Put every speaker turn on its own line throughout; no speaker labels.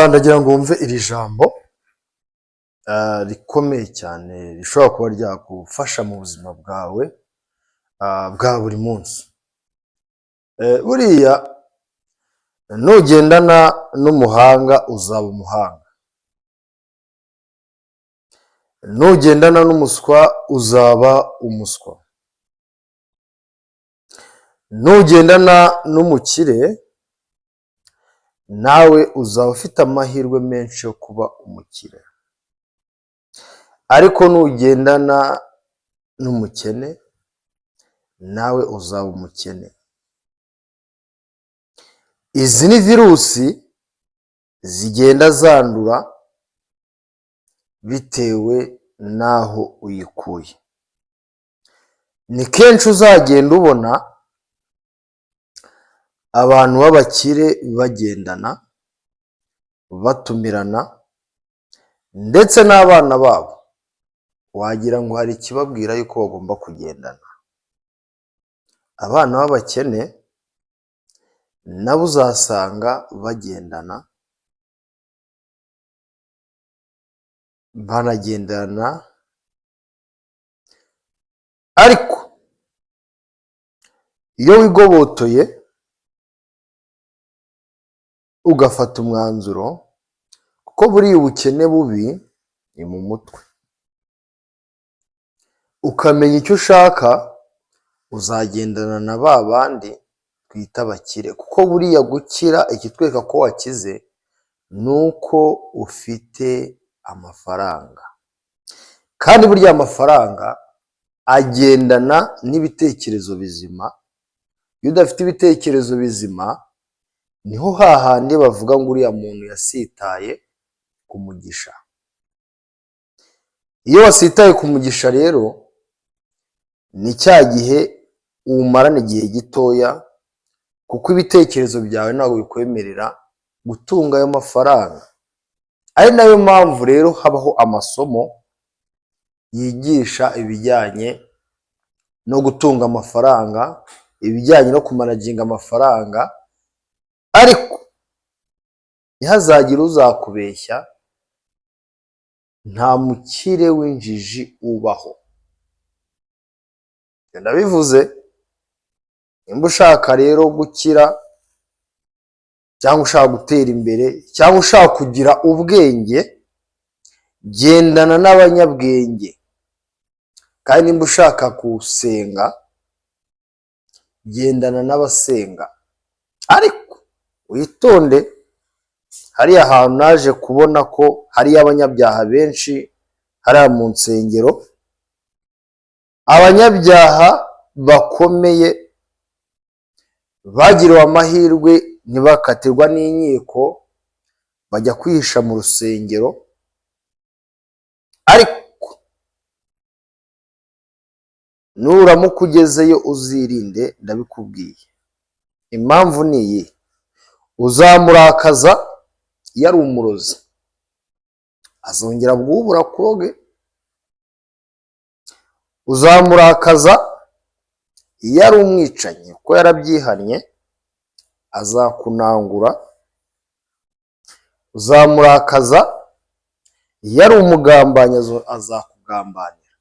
Ndagira ngo wumve iri jambo rikomeye cyane rishobora kuba ryagufasha mu buzima bwawe bwa buri munsi. Buriya nugendana n'umuhanga uzaba umuhanga, nugendana n'umuswa uzaba umuswa, nugendana n'umukire nawe uzaba ufite amahirwe menshi yo kuba umukire, ariko nugendana n'umukene nawe uzaba umukene. Izi ni virusi zigenda zandura bitewe n'aho uyikuye. Ni kenshi uzagenda ubona abantu b'abakire bagendana, batumirana, ndetse n'abana babo wagira ngo hari ikibabwira yuko bagomba kugendana. Abana b'abakene nabo uzasanga bagendana, banagendana, ariko iyo wigobotoye ugafata umwanzuro, kuko buriya ubukene bubi ni mu mutwe, ukamenya icyo ushaka, uzagendana na ba bandi twita abakire. Kuko buriya gukira, ikitwereka ko wakize ni uko ufite amafaranga, kandi burya amafaranga agendana n'ibitekerezo bizima. Iyo udafite ibitekerezo bizima niho hahandi bavuga ngo uriya muntu yasitaye ku mugisha. Iyo wasitaye ku mugisha rero, ni cya gihe uwumarana igihe gitoya, kuko ibitekerezo byawe ntabwo bikwemerera gutunga ayo mafaranga. Ari nayo mpamvu rero habaho amasomo yigisha ibijyanye no gutunga amafaranga, ibijyanye no kumanaginga amafaranga, ariko ntihazagire uzakubeshya, nta mukire w'injiji ubaho. Ndabivuze, nimba ushaka rero gukira, cyangwa ushaka gutera imbere, cyangwa ushaka kugira ubwenge, gendana n'abanyabwenge. Kandi nimba ushaka gusenga, gendana n'abasenga. Ariko witonde, hariya hantu naje kubona ko hariyo abanyabyaha benshi hariya mu nsengero. Abanyabyaha bakomeye bagiriwe amahirwe ntibakatirwa n'inkiko, bajya kwihisha mu rusengero. Ariko nuramuka ugezeyo uzirinde, ndabikubwiye. Impamvu ni iyi: uzamurakaza iyo ari umurozi, azongera bwubura kuroge. Uzamurakaza iyo ari umwicanyi, kuko yarabyihannye, azakunangura. Uzamurakaza iyo ari umugambanyi, azakugambanira.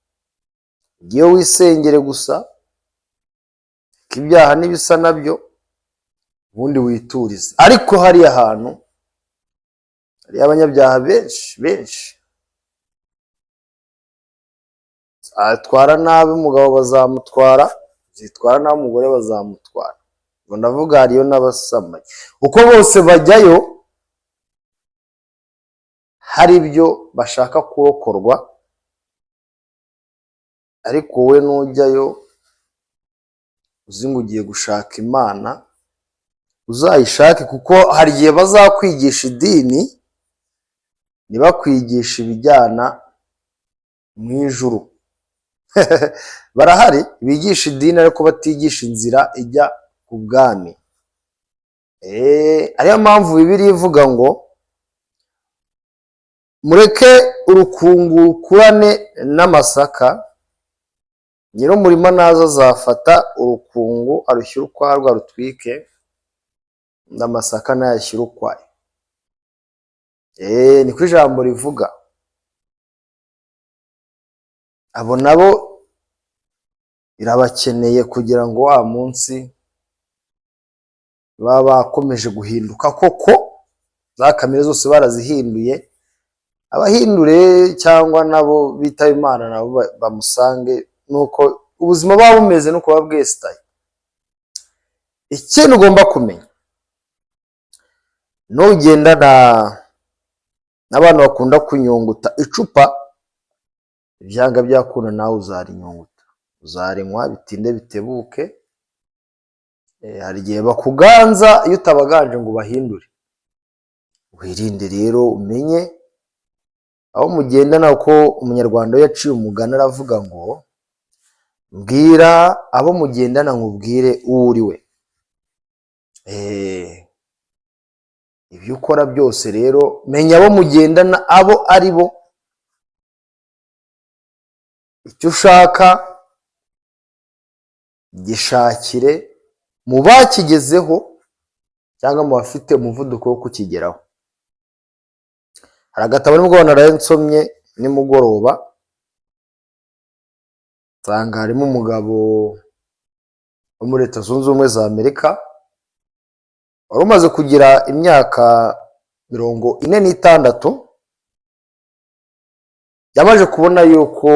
Igihe wisengere gusa ko ibyaha n'ibisa nabyo, ubundi witurize. Ariko hariya hantu hariyo abanyabyaha benshi. Atwara nabi umugabo bazamutwara, zitwara nabi umugore bazamutwara. Ngo ndavuga hariyo n'abasambanyi. Uko bose bajyayo hari ibyo bashaka kurokorwa, ariko wowe nujyayo uzi ngo ugiye gushaka Imana, uzayishake. Kuko hari igihe bazakwigisha idini, ntibakwigisha ibijyana mu ijuru. Barahari bigisha idini ariko batigisha inzira ijya ku bwami. Ariyo mpamvu Bibiliya ivuga ngo mureke urukungu rukurane n'amasaka, nyir'umurima naza azafata urukungu arushyire ukwarwo arutwike, n'amasaka nayashyire ukwayo. niko ijambo rivuga. Abo nabo irabakeneye kugira ngo wa munsi baba bakomeje guhinduka koko, za kamere zose barazihinduye, abahindure cyangwa nabo bitaba Imana nabo bamusange, nuko ubuzima baba bumeze nuko baba bwesitaye. Ikintu ugomba kumenya, nugendana n'abantu bakunda kunyunguta icupa, ibyanga byakunda nawe uzarinyunguta, uzarinywa bitinde bitebuke. Hari igihe bakuganza, iyo utabaganje ngo bahindure. Wirinde rero, umenye aho mugendana, ko umunyarwanda yaciye umugani aravuga ngo mbwira abo mugendana nkubwire uwo uri we. Ibyo ukora byose rero menya abo mugendana abo ari bo, icyo ushaka gishakire mu bakigezeho cyangwa mu bafite umuvuduko wo kukigeraho. Hari agatabo nimugoroba naraye nsomye nimugoroba, nsanga harimo umugabo wo muri Leta Zunze Ubumwe za Amerika wari umaze kugira imyaka 46, yamaze kubona yuko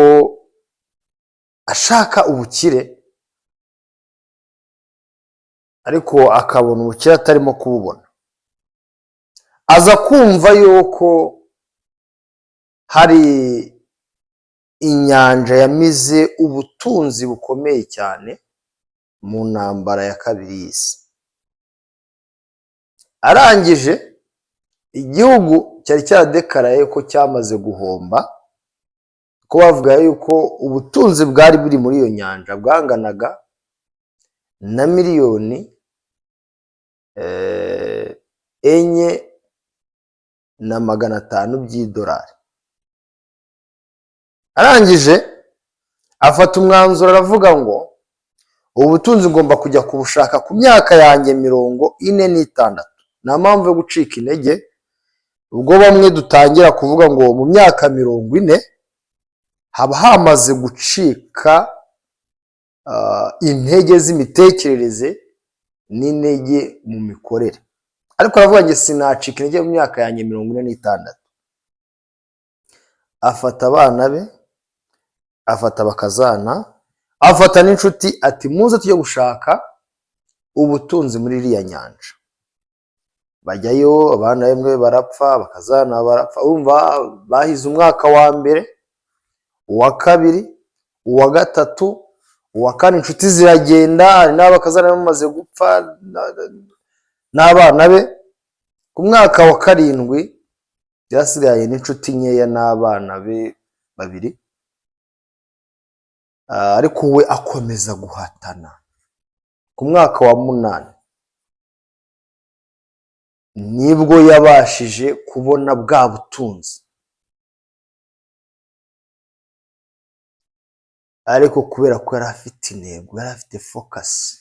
ashaka ubukire, ariko akabona ubukire atarimo kububona. Aza kumva yuko hari inyanja yamize ubutunzi bukomeye cyane mu ntambara ya kabiri y'isi. Arangije, igihugu cyari cyaradekaraye ko cyamaze guhomba, ko bavuga yuko ubutunzi bwari buri muri iyo nyanja bwanganaga na miliyoni 4,500 by'idolari. Arangije afata umwanzuro aravuga ngo ubu butunzi ngomba kujya kubushaka ku myaka yanjye 46. Nta mpamvu yo gucika intege. Ubwo bamwe dutangira kuvuga ngo mu myaka 40 haba hamaze gucika intege z'imitekerereze n'intege mu mikorere. Ariko aravuga ngo sinacika intege mu myaka yanjye 46. Afata abana be, afata bakazana, afata n'inshuti, ati muze tujye gushaka ubutunzi muri iriya nyanja. Bajyayo, abana bamwe barapfa, bakazana barapfa. Urumva bahize umwaka wa mbere, uwa kabiri, uwa gatatu, uwa kane, inshuti ziragenda, hari n'abakazana bamaze gupfa n'abana be. Ku mwaka wa 7 byasigaye n'inshuti nkeya n'abana be 2, ariko we akomeza guhatana. Ku mwaka wa 8 nibwo yabashije kubona bwa butunzi, ariko kubera ko yari afite intego, yari afite focus.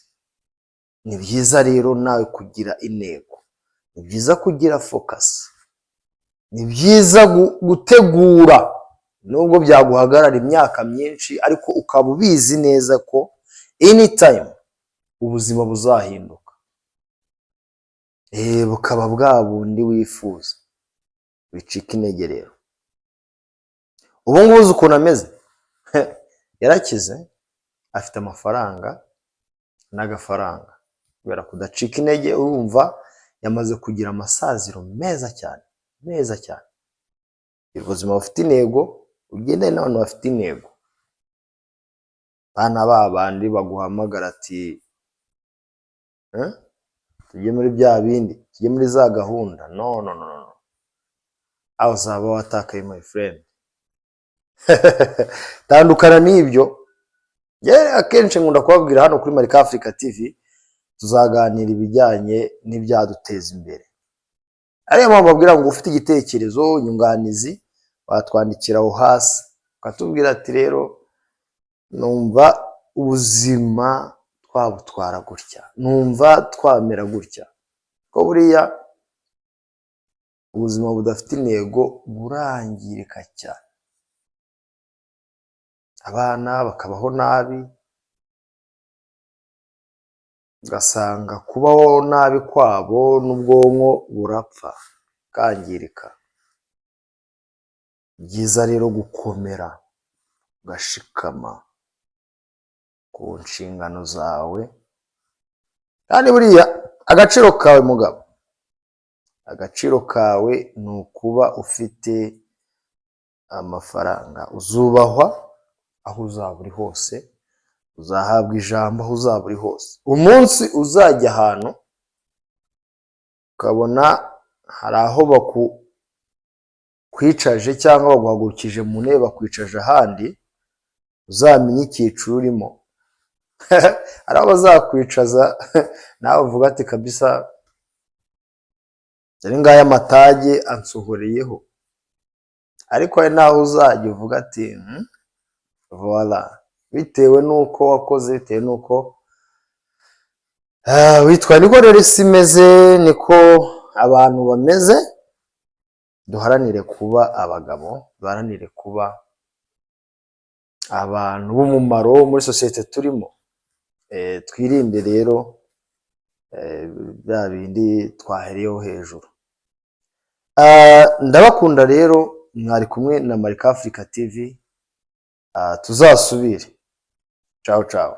Ni byiza rero nawe kugira intego, ni byiza kugira focus, ni byiza gutegura, nubwo byaguhagarara imyaka myinshi, ariko ukaba ubizi neza ko anytime ubuzima buzahinduka, bukaba bwa bundi wifuza. Bicika intege rero. Ubu ngubu uzi ukuntu ameze, yarakize, afite amafaranga n'agafaranga. Kubera kudacika intege, urumva yamaze kugira amasaziro meza cyane, meza cyane. Ubuzima bufite intego, ugendane n'abantu bafite intego. Bana babandi baguhamagara ati tujye muri bya bindi, tujye muri za gahunda. No. Aho uzaba watakaye my friend. Tandukana n'ibyo. Akenshi nkunda kubabwira hano kuri Marika Africa TV, tuzaganira ibijyanye n'ibyaduteza imbere. Ariyo mpamvu babwira ngo ufite igitekerezo, inyunganizi, watwandikira aho hasi, ukatubwira ati rero numva ubuzima twabutwara gutya, numva twamera gutya. Ko buriya ubuzima budafite intego burangirika cyane, abana bakabaho nabi, ugasanga kubaho nabi kwabo n'ubwonko burapfa bukangirika. Byiza rero gukomera ugashikama ku nshingano zawe, kandi buriya agaciro kawe mugabo, agaciro kawe ni ukuba ufite amafaranga, uzubahwa aho uzaba uri hose, uzahabwa ijambo aho uzaba uri hose. Umunsi uzajya ahantu ukabona hari aho bakwicaje cyangwa baguhagurukije mu ntebe bakwicaje ahandi, uzamenye icyiciro urimo. Hari aho bazakwicaza nawe uvuga ati kabisa dore ngaya amatage ansohoreyeho, ariko hari naho uzajya uvuga ati voila, bitewe n'uko wakoze, bitewe n'uko witwa. Niko rero isi imeze, niko abantu bameze. Duharanire kuba abagabo, duharanire kuba abantu b'umumaro muri sosiyete turimo. Twirinde rero bya bindi twahereyeho hejuru. Ndabakunda rero, mwari kumwe na Marika Africa TV, tuzasubire. Ciao ciao.